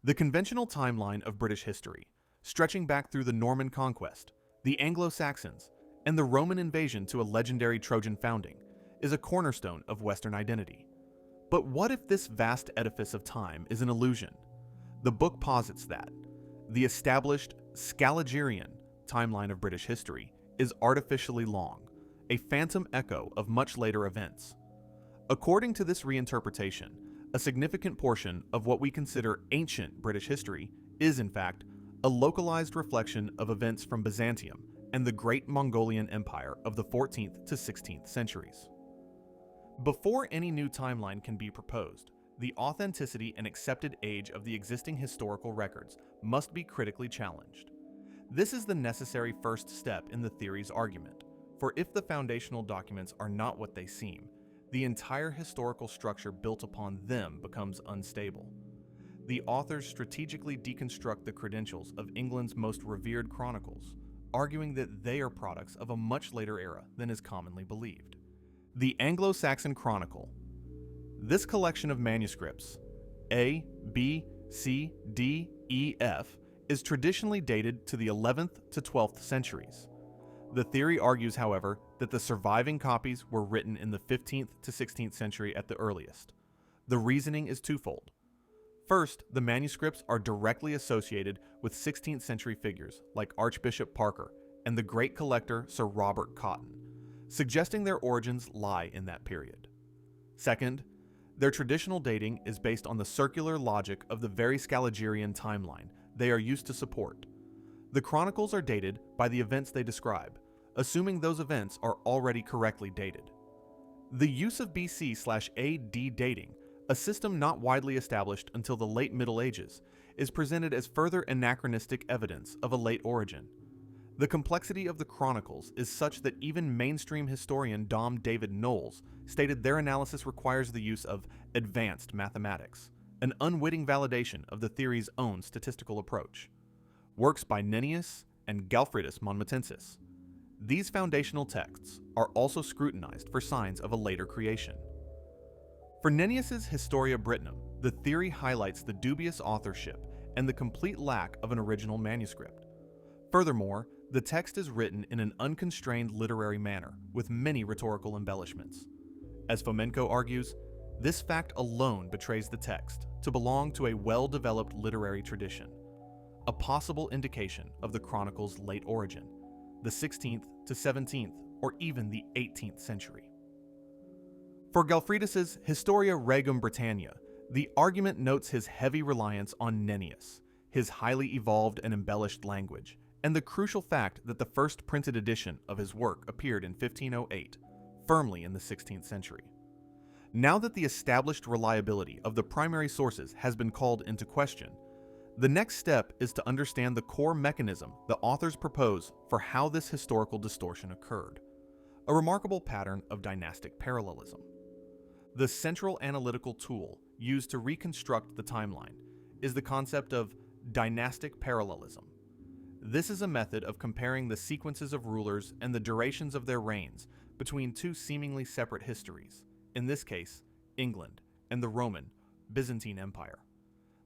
The conventional timeline of British history, stretching back through the Norman conquest, the Anglo-Saxons, and the Roman invasion to a legendary Trojan founding, is a cornerstone of Western identity. But what if this vast edifice of time is an illusion? The book posits that the established Scaligean timeline of British history is artificially long, a phantom echo of much later events. According to this reinterpretation, a significant portion of what we consider ancient British history is, in fact, a localized reflection of events from Byzantium and the Great Mongolian Empire of the 14th to 16th centuries. Before any new timeline can be proposed, the authenticity and accepted age of the existing historical records must be critically challenged. This is the necessary first step in the theory's argument, for if the foundational documents are not what they seem, the entire historical structure built upon them becomes unstable. The authors strategically deconstruct the credentials of England's most revered chronicles, arguing that they are products of a much later era than is commonly believed. The Anglo-Saxon Chronicle. This collection of manuscripts, A, B, C, D, E, F, is traditionally dated to the 11th to 12th centuries. The theory argues, however, that the surviving copies were written in the 15th to 16th century at the earliest. The reasoning is twofold. First, the manuscripts are directly associated with 16th century figures like Archbishop Parker and the great collector Sir Robert Cotton, suggesting their origins lie in that period. Second, their traditional dating is based on the circular logic of the very Scaligean timeline they are used to support. The chronicles are dated by the events they describe, assuming those events are already correctly dated. The use of BC/AD dating, a system not widely established until the late Middle Ages, is presented as further anachronistic evidence of a late origin. The complexity of the chronicles is such that even mainstream historian Dom David Knowles stated their analysis requires the use of advanced mathematics, an unwitting validation of the theory's own statistical approach. Works by Nennius and Galfridus Monmatensis. These foundational texts are also scrutinized for signs of a later creation. For Nennius's Historia Brittonum, the theory highlights the dubious authorship and the complete lack of an original manuscript. Furthermore, the text is written in an unconstrained literary manner, with many rhetorical embellishments. As Fomenko argues, this fact alone betrays the text to belong to a well-developed literary tradition, a possible indication of the chronicle's late origin, the 16th to 17th or even the 18th century. For Galfridus's Historia Regum Britannia, the argument notes his heavy reliance on Nennius, his highly evolved and embellished language, and the crucial fact that the first printed edition of his work appeared in 1508, firmly in the 16th century. Now that the established reliability of the primary sources has been called into question, the next step is to understand the core mechanism the authors propose for how this historical distortion occurred, a remarkable pattern of dynastic parallelism. The central analytical tool used to reconstruct the timeline is the concept of dynastic parallelism. This is a method of comparing the sequences of rulers and the durations of their reigns between two seemingly separate histories, in this case, England and the Roman, Byzantine Empire.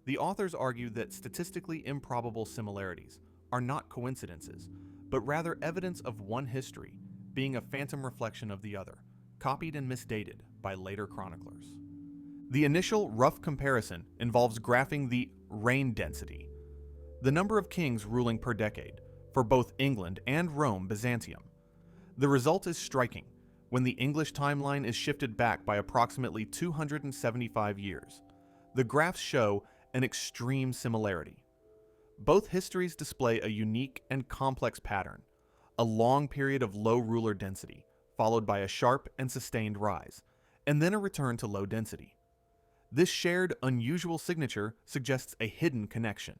The authors argue that statistically improbable similarities are not coincidences, but rather evidence of one history being a phantom reflection of the other, copied and misdated by later chroniclers. The initial rough comparison involves graphing the reign density, the number of kings ruling per decade, for both England and Rome Byzantium. The result is striking when the English timeline is shifted back by approximately 275 years. The graphs show an extreme similarity. Both histories display a unique and complex pattern, a long period of low ruler density, followed by a sharp and sustained rise, and then a return to low density. This shared, unusual signature suggests a hidden connection.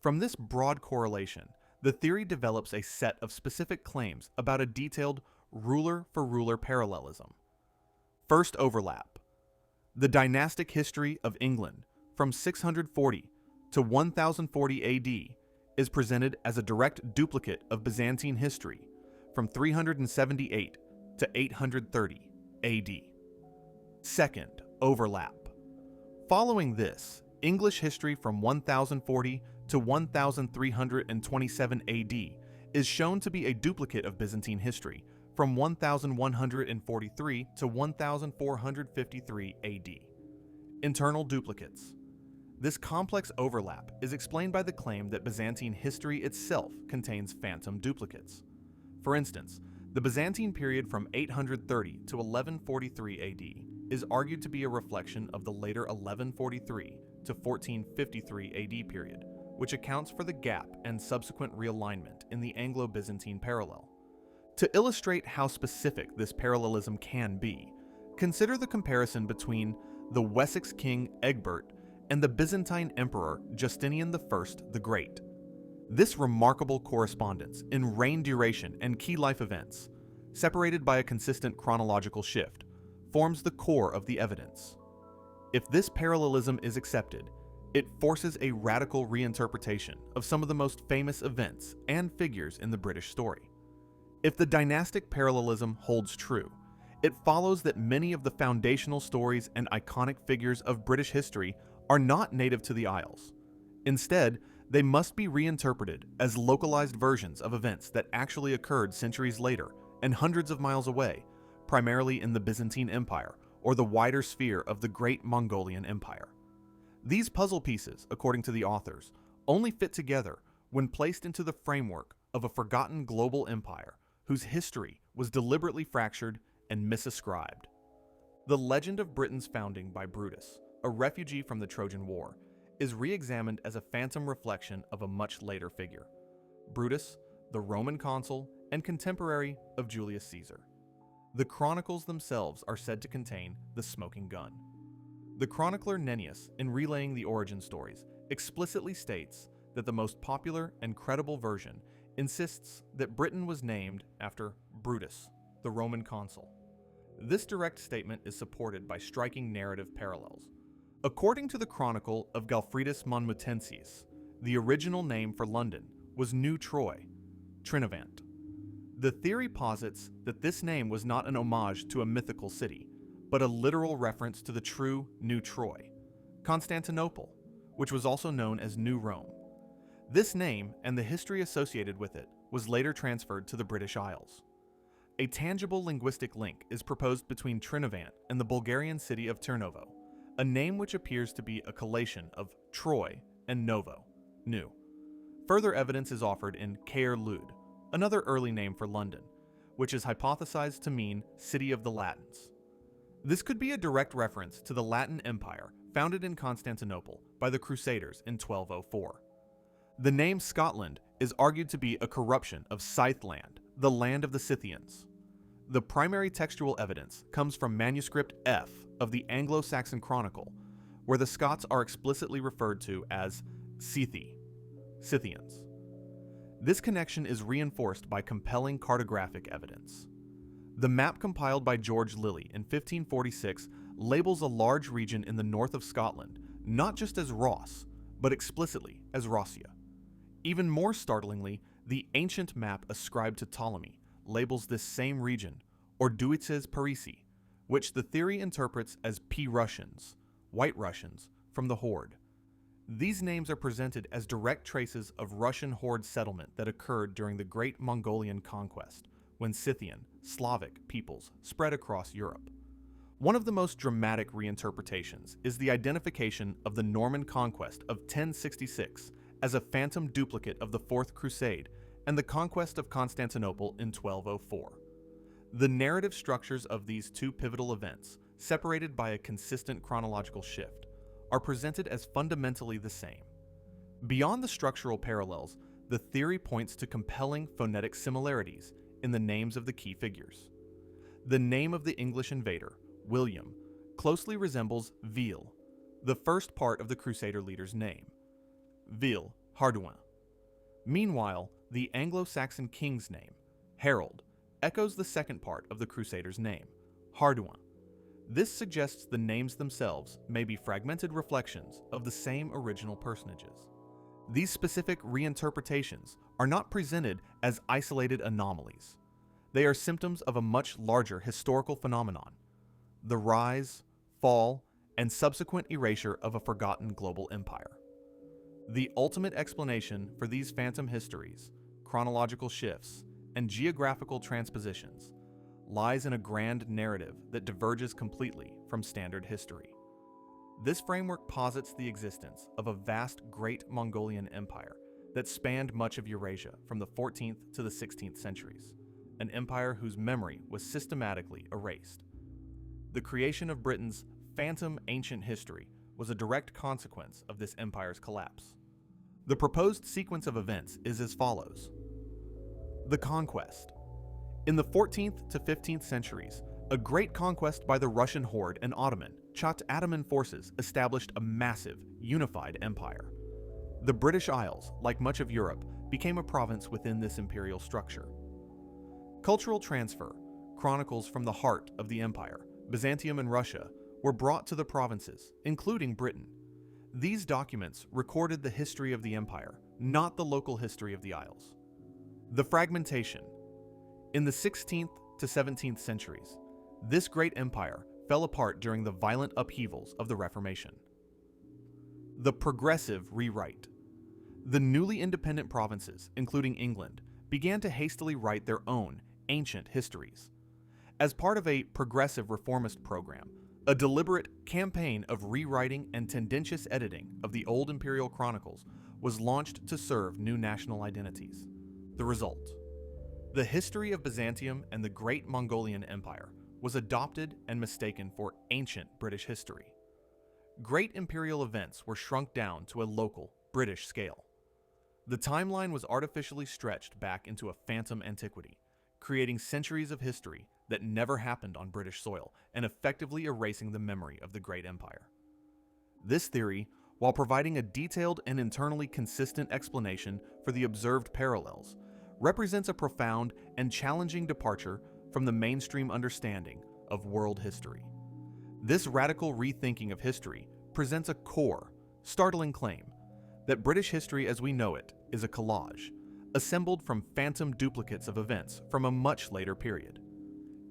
From this broad correlation, the theory develops a set of specific claims about a detailed ruler-for-ruler parallelism. First overlap. The dynastic history of England from 640 to 1040 AD is presented as a direct duplicate of Byzantine history from 378 to 830 AD. Second overlap. Following this, English history from 1040 to 1327 AD is shown to be a duplicate of Byzantine history from 1143 to 1453 AD. Internal duplicates. This complex overlap is explained by the claim that Byzantine history itself contains phantom duplicates. For instance, the Byzantine period from 830 to 1143 AD is argued to be a reflection of the later 1143 to 1453 AD period, which accounts for the gap and subsequent realignment in the Anglo-Byzantine parallel. To illustrate how specific this parallelism can be, consider the comparison between the Wessex king Egbert and the Byzantine emperor Justinian I the Great. This remarkable correspondence in reign duration and key life events, separated by a consistent chronological shift, forms the core of the evidence. If this parallelism is accepted, it forces a radical reinterpretation of some of the most famous events and figures in the British story. If the dynastic parallelism holds true, it follows that many of the foundational stories and iconic figures of British history are not native to the Isles. Instead, they must be reinterpreted as localized versions of events that actually occurred centuries later and hundreds of miles away, primarily in the Byzantine Empire or the wider sphere of the Great Mongolian Empire. These puzzle pieces, according to the authors, only fit together when placed into the framework of a forgotten global empire whose history was deliberately fractured and misascribed. The legend of Britain's founding by Brutus, a refugee from the Trojan War, is re-examined as a phantom reflection of a much later figure, Brutus, the Roman consul and contemporary of Julius Caesar. The chronicles themselves are said to contain the smoking gun. The chronicler Nennius, in relaying the origin stories, explicitly states that the most popular and credible version insists that Britain was named after Brutus, the Roman consul. This direct statement is supported by striking narrative parallels. According to the Chronicle of Galfridus Monmutensius, the original name for London was New Troy, Trinavant. The theory posits that this name was not an homage to a mythical city, but a literal reference to the true New Troy, Constantinople, which was also known as New Rome. This name and the history associated with it was later transferred to the British Isles. A tangible linguistic link is proposed between Trinavant and the Bulgarian city of Turnovo, a name which appears to be a collation of Troy and Novo, new. Further evidence is offered in Caer Lud, another early name for London, which is hypothesized to mean City of the Latins. This could be a direct reference to the Latin Empire founded in Constantinople by the Crusaders in 1204. The name Scotland is argued to be a corruption of Scytheland, the land of the Scythians. The primary textual evidence comes from manuscript F of the Anglo-Saxon Chronicle, where the Scots are explicitly referred to as Scythi, Scythians. This connection is reinforced by compelling cartographic evidence. The map compiled by George Lilly in 1546 labels a large region in the north of Scotland not just as Ross, but explicitly as Rossia. Even more startlingly, the ancient map ascribed to Ptolemy labels this same region Orduices Parisi, which the theory interprets as P-Russians, White Russians, from the Horde. These names are presented as direct traces of Russian horde settlement that occurred during the Great Mongolian Conquest, when Scythian, Slavic peoples spread across Europe. One of the most dramatic reinterpretations is the identification of the Norman conquest of 1066 as a phantom duplicate of the Fourth Crusade and the conquest of Constantinople in 1204. The narrative structures of these two pivotal events, separated by a consistent chronological shift, are presented as fundamentally the same. Beyond the structural parallels, the theory points to compelling phonetic similarities in the names of the key figures. The name of the English invader, William, closely resembles Ville, the first part of the Crusader leader's name. Ville, Hardouin. Meanwhile, the Anglo-Saxon king's name, Harold, echoes the second part of the Crusader's name, Hardouin. This suggests the names themselves may be fragmented reflections of the same original personages. These specific reinterpretations are not presented as isolated anomalies. They are symptoms of a much larger historical phenomenon, the rise, fall, and subsequent erasure of a forgotten global empire. The ultimate explanation for these phantom histories, chronological shifts, and geographical transpositions lies in a grand narrative that diverges completely from standard history. This framework posits the existence of a vast Great Mongolian Empire that spanned much of Eurasia from the 14th to the 16th centuries, an empire whose memory was systematically erased. The creation of Britain's phantom ancient history was a direct consequence of this empire's collapse. The proposed sequence of events is as follows. The Conquest. In the 14th to 15th centuries, a great conquest by the Russian horde and Ottoman forces established a massive, unified empire. The British Isles, like much of Europe, became a province within this imperial structure. Cultural transfer, chronicles from the heart of the empire, Byzantium and Russia, were brought to the provinces, including Britain. These documents recorded the history of the empire, not the local history of the Isles. The fragmentation. In the 16th to 17th centuries, this great empire fell apart during the violent upheavals of the Reformation. The progressive rewrite. The newly independent provinces, including England, began to hastily write their own ancient histories. As part of a progressive reformist program, a deliberate campaign of rewriting and tendentious editing of the old imperial chronicles was launched to serve new national identities. The result: the history of Byzantium and the Great Mongolian Empire was adopted and mistaken for ancient British history. Great imperial events were shrunk down to a local, British scale. The timeline was artificially stretched back into a phantom antiquity, creating centuries of history that never happened on British soil and effectively erasing the memory of the great empire. This theory, while providing a detailed and internally consistent explanation for the observed parallels, represents a profound and challenging departure from the mainstream understanding of world history. This radical rethinking of history presents a core, startling claim that British history as we know it is a collage, assembled from phantom duplicates of events from a much later period.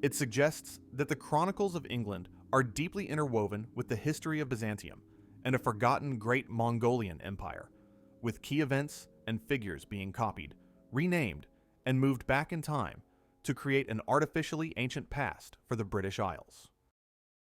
It suggests that the chronicles of England are deeply interwoven with the history of Byzantium and a forgotten Great Mongolian Empire, with key events and figures being copied, renamed, and moved back in time to create an artificially ancient past for the British Isles.